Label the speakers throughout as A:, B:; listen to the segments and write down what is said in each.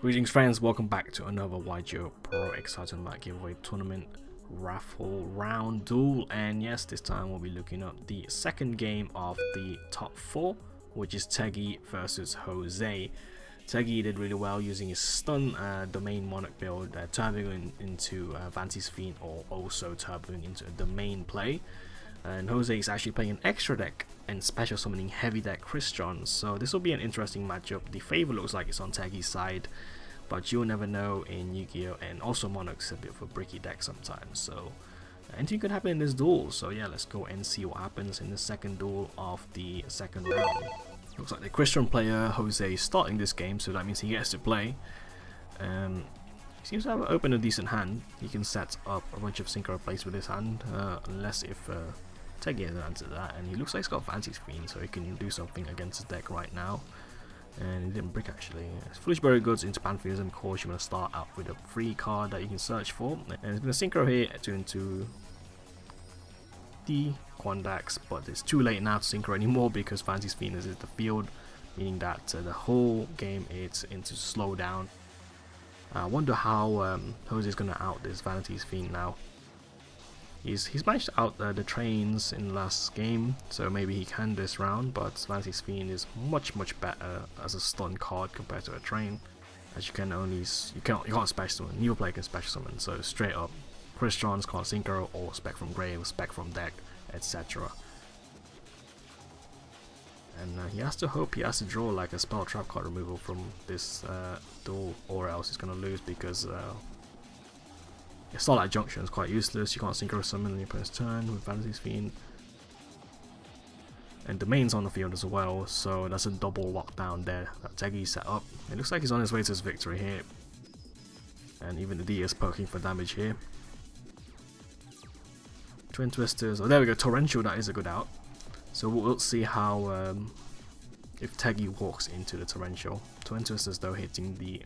A: Greetings friends, welcome back to another YGOPro Exciton Knight giveaway tournament raffle round duel, and yes, this time we'll be looking at the second game of the top 4, which is Tegi versus Jose. Tegi did really well using his stun domain Monarch build, turboing into Vanti's Fiend, or also turboing into a domain play. And Jose is actually playing an extra deck and special summoning heavy deck Crystrons, so this will be an interesting matchup. The favor looks like it's on Tegi's side, but you'll never know in Yugioh, and also Monarch's a bit of a bricky deck sometimes, so anything could happen in this duel. So yeah, let's go and see what happens in the second duel of the second round. Looks like the Crystron player Jose is starting this game, so that means he gets to play. He seems to have opened a decent hand. He can set up a bunch of Synchro plays with his hand, unless if Teggy has answered that, and he looks like he's got Vanti's Fiend, so he can do something against his deck right now. And he didn't brick actually. Foolish Berry Goods into Pantheism. Of course, you're going to start out with a free card that you can search for, and it's going to Synchro here to into the Quandax, but it's too late now to Synchro anymore because Vanti's Fiend is in the field, meaning that the whole game is into slow down. I wonder how Jose is going to out this Vanity's Fiend now. He's managed to out the trains in the last game, so maybe he can this round, but Vanity's Fiend is much better as a stun card compared to a train, as you can't special summon. Neither player can special summon, so straight up Crystrons can't Synchro or spec from grave, spec from deck, etc. And he has to hope he has to draw like a spell trap card removal from this duel, or else he's going to lose, because Starlight Junction is quite useless. You can't Synchro summon on your opponent's turn with Vanity's Fiend. And Domain's on the field as well, so that's a double lockdown there that Tegi set up. It looks like he's on his way to his victory here. And even the D is poking for damage here. Twin Twisters, oh there we go, Torrential, that is a good out. So we'll see how if Tegi walks into the Torrential. Twin Twisters though hitting the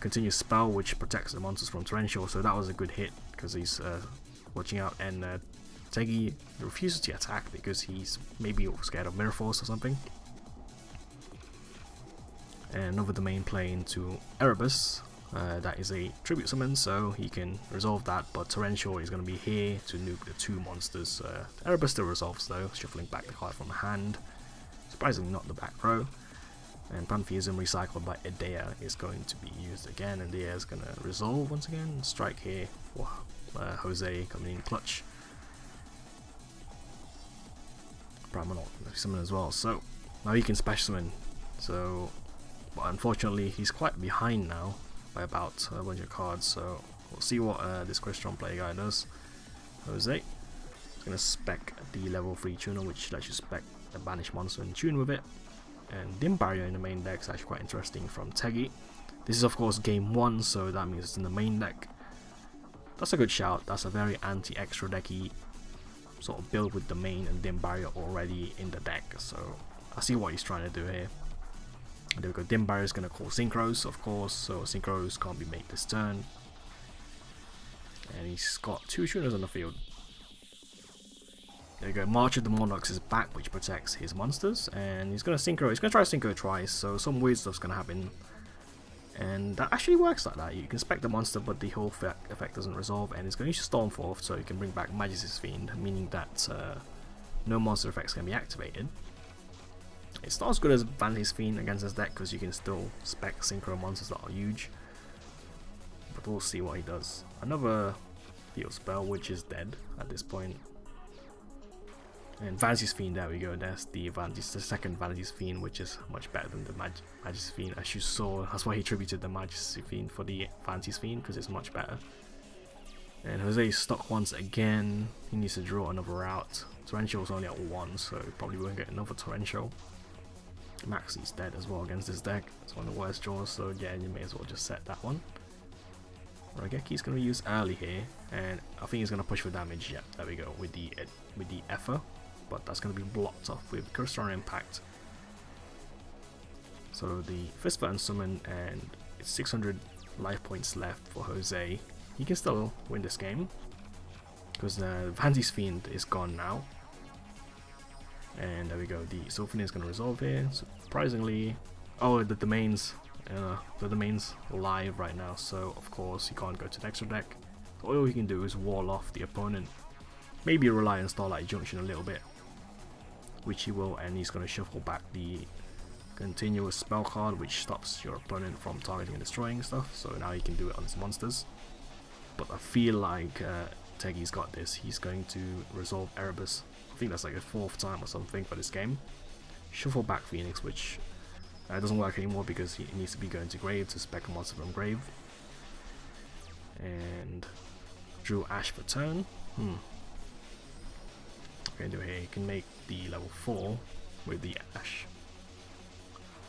A: continuous spell which protects the monsters from Torrential, so that was a good hit because he's watching out, and Tegi refuses to attack because he's maybe scared of Mirror Force or something. And another domain play into Erebus, that is a tribute summon, so he can resolve that, but Torrential is going to be here to nuke the two monsters. Erebus still resolves though, shuffling back the card from hand, surprisingly not the back row. And Pantheism recycled by Edea is going to be used again, and Edea is going to resolve once again. Strike here for Jose coming in clutch. Monarch summon as well, so now he can special summon. So, but unfortunately he's quite behind now by about a bunch of cards, so we'll see what this Crystron player guy does. Jose is going to spec the level 3 tuner, which lets you spec a banished monster and tune with it. And Dim Barrier in the main deck is actually quite interesting from Tegi. This is of course game 1, so that means it's in the main deck. That's a good shout. That's a very anti-extra decky sort of build with Domain and Dim Barrier already in the deck, so I see what he's trying to do here. And there we go, Dim Barrier is going to call Synchros of course, so Synchros can't be made this turn. And he's got 2 tuners on the field. There you go, March of the Monarchs is back, which protects his monsters, and he's going to Synchro. He's going to try Synchro twice, so some weird stuff's going to happen. And that actually works like that. You can spec the monster, but the whole effect doesn't resolve, and it's going to use Stormforth, so you can bring back Magus' Fiend, meaning that no monster effects can be activated. It's not as good as Vanity's Fiend against his deck, because you can still spec Synchro monsters that are huge. But we'll see what he does. Another field spell, which is dead at this point. And Vanity's Fiend, there we go, that's the second Vanity's Fiend, which is much better than the Magus' Fiend, as you saw. That's why he attributed the Magus' Fiend for the Vanity's Fiend, because it's much better. And Jose is stuck once again. He needs to draw another route. Torrential's only at 1, so probably won't get another Torrential. Maxi's dead as well against this deck. It's one of the worst draws, so yeah, you may as well just set that one. Rageki's going to be used early here, and I think he's going to push for damage. Yeah, there we go, with the Ether. But that's going to be blocked off with Crystron Impact. So the Fist Button summon, and it's 600 life points left for Jose. He can still win this game because Vanti's Fiend is gone now. And there we go, the Sylphony is going to resolve here. Surprisingly, oh, the domains the domain's live right now, so of course he can't go to the extra deck. So all he can do is wall off the opponent, maybe rely on Starlight Junction a little bit, which he will, and he's going to shuffle back the continuous spell card, which stops your opponent from targeting and destroying stuff, so now he can do it on his monsters. But I feel like Tegi's got this. He's going to resolve Erebus. I think that's like the 4th time or something for this game. Shuffle back Phoenix, which doesn't work anymore because he needs to be going to grave to spec a monster from grave. And drew Ash for turn. Okay, do here. You can make the level 4 with the Ash.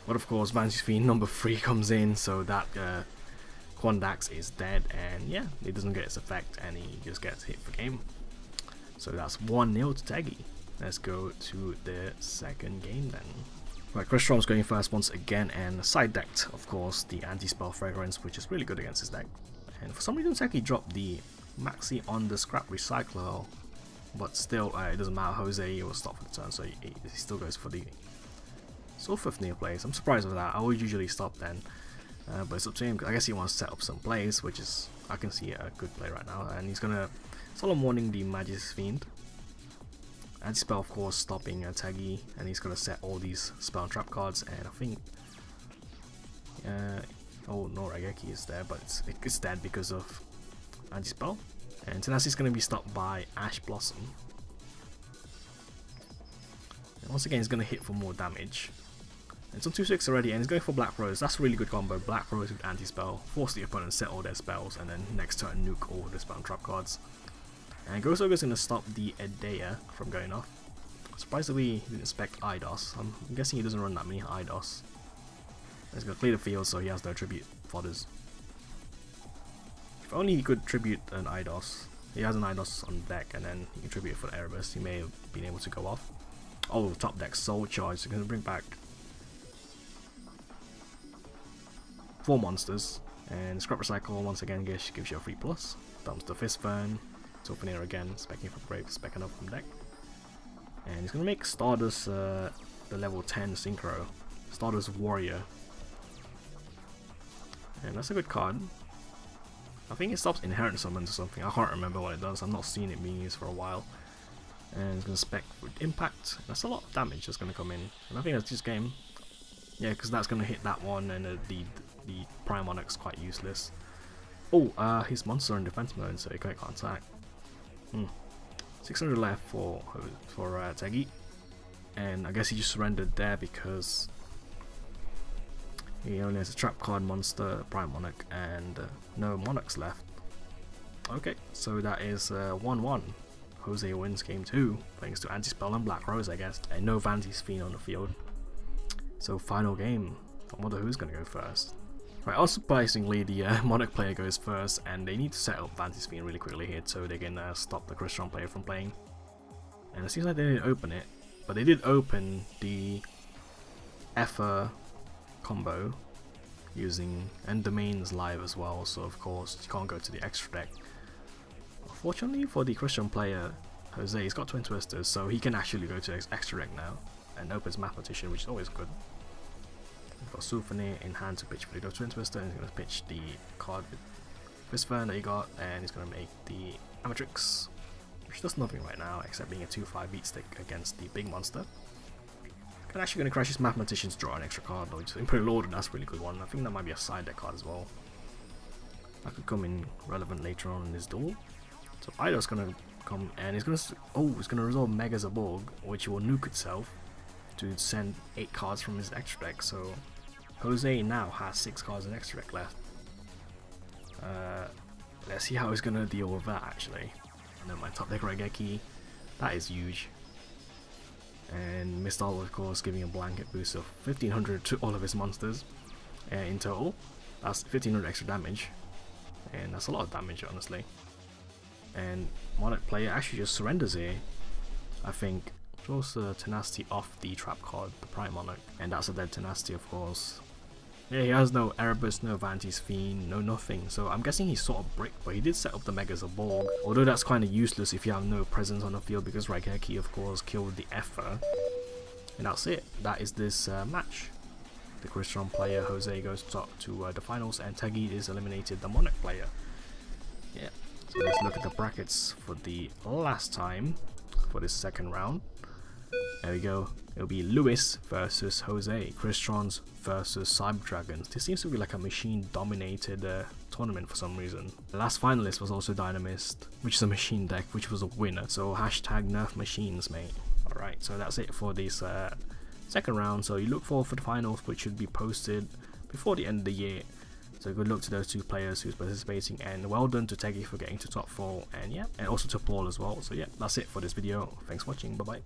A: But of course, Fantasy Fiend number 3 comes in, so that Quandax is dead, and yeah, it doesn't get its effect, and he just gets hit for game. So that's 1-0 to Tegi. Let's go to the second game then. Right, Crystron's going first once again, and side decked, of course, the anti-spell fragrance, which is really good against his deck. And for some reason, Tegi dropped the Maxi on the scrap recycler, but still, it doesn't matter. Jose will stop for the turn, so he still goes for the Soul 5th near plays. I'm surprised with that. I would usually stop then, but it's up to him. I guess he wants to set up some plays, which is, I can see a good play right now. And he's gonna Solemn Warning the Magic's Fiend. Anti-spell, of course, stopping Tegi, and he's gonna set all these spell and trap cards. And I think, oh no, Raigeki is there, but it's dead because of anti-spell. And Tenaci's gonna be stopped by Ash Blossom. And once again, he's gonna hit for more damage. It's on 2/6 already, and he's going for Black Rose. That's a really good combo. Black Rose with anti-spell, force the opponent to set all their spells, and then next turn nuke all the spell and trap cards. And Gosoga's going to stop the Edea from going off. Surprisingly, he didn't spec Eidos. I'm guessing he doesn't run that many Eidos. He's going to clear the field, so he has no tribute fodders. If only he could tribute an Eidos. He has an Eidos on deck, and then he can tribute for Erebus. He may have been able to go off. Oh, top deck Soul Charge. So he's going to bring back 4 monsters. And Scrap Recycle once again gives you a free plus. Dumps the Fistburn. Open here again, specking from grave, specking up from deck. And he's going to make Stardust the level 10 Synchro. Stardust Warrior. And that's a good card. I think it stops inherent summons or something. I can't remember what it does. I've not seen it being used for a while. And it's going to spec with Impact. That's a lot of damage that's going to come in. And I think that's this game. Yeah, because that's going to hit that one, and the Prime Monarch's quite useless. Oh, his monster in defense mode, so he can't attack. 600 left for Tegi, and I guess he just surrendered there because he only has a trap card monster, Prime Monarch, and no Monarchs left. Okay, so that is 1-1. Jose wins game 2 thanks to anti-spell and Black Rose, I guess, and no Vanty's Fiend on the field. So final game. I wonder who's gonna go first. Right, unsurprisingly, the Monarch player goes first, and they need to set up Vanty's Fiend really quickly here so they can stop the Crystron player from playing. And it seems like they didn't open it, but they did open the Ether combo using End Domains live as well, so of course you can't go to the extra deck. Fortunately for the Crystron player, Jose, he's got Twin Twisters, so he can actually go to the extra deck now and opens Mathematician, which is always good. We've got Souvenir in hand to pitch for the Twin Twister, and he's going to pitch the card with Fistburn that he got, and he's going to make the Amatrix, which does nothing right now except being a 2/5 beat stick against the big monster. And actually going to crash his Mathematicians, draw an extra card, or just Imperial Order. That's a really good one. I think that might be a side deck card as well. That could come in relevant later on in this duel. So Eidos going to come, and he's going to resolve Mega Zaborg, which will nuke itself to send 8 cards from his extra deck. So Jose now has 6 cards in extra deck left. Let's see how he's going to deal with that actually. And then my top deck Raigeki, that is huge. And Mistal, of course, giving a blanket boost of 1500 to all of his monsters in total. That's 1500 extra damage, and that's a lot of damage honestly. And Monarch player actually just surrenders here. I think draws Tenacity off the trap card, the Prime Monarch, and that's a dead Tenacity of course. Yeah, he has no Erebus, no Vanty's Fiend, no nothing, so I'm guessing he's sort of bricked, but he did set up the Mega Zaborg, although that's kind of useless if you have no presence on the field because Raigeki of course killed the Ether. And that's it, that is this match. the Crystron player Jose goes to the finals, and Tegi is eliminated, the Monarch player. Yeah, so let's look at the brackets for the last time for this second round. There we go. It'll be Lewis versus Jose, Crystrons versus Cyber Dragons. This seems to be like a machine dominated tournament for some reason. The last finalist was also Dynamist, which is a machine deck, which was a winner. So hashtag nerf machines, mate. Alright, so that's it for this second round. So you look forward for the finals, which should be posted before the end of the year. So good luck to those two players who's participating, and well done to Tegi for getting to top 4, and yeah, and also to Paul as well. So yeah, that's it for this video. Thanks for watching. Bye bye.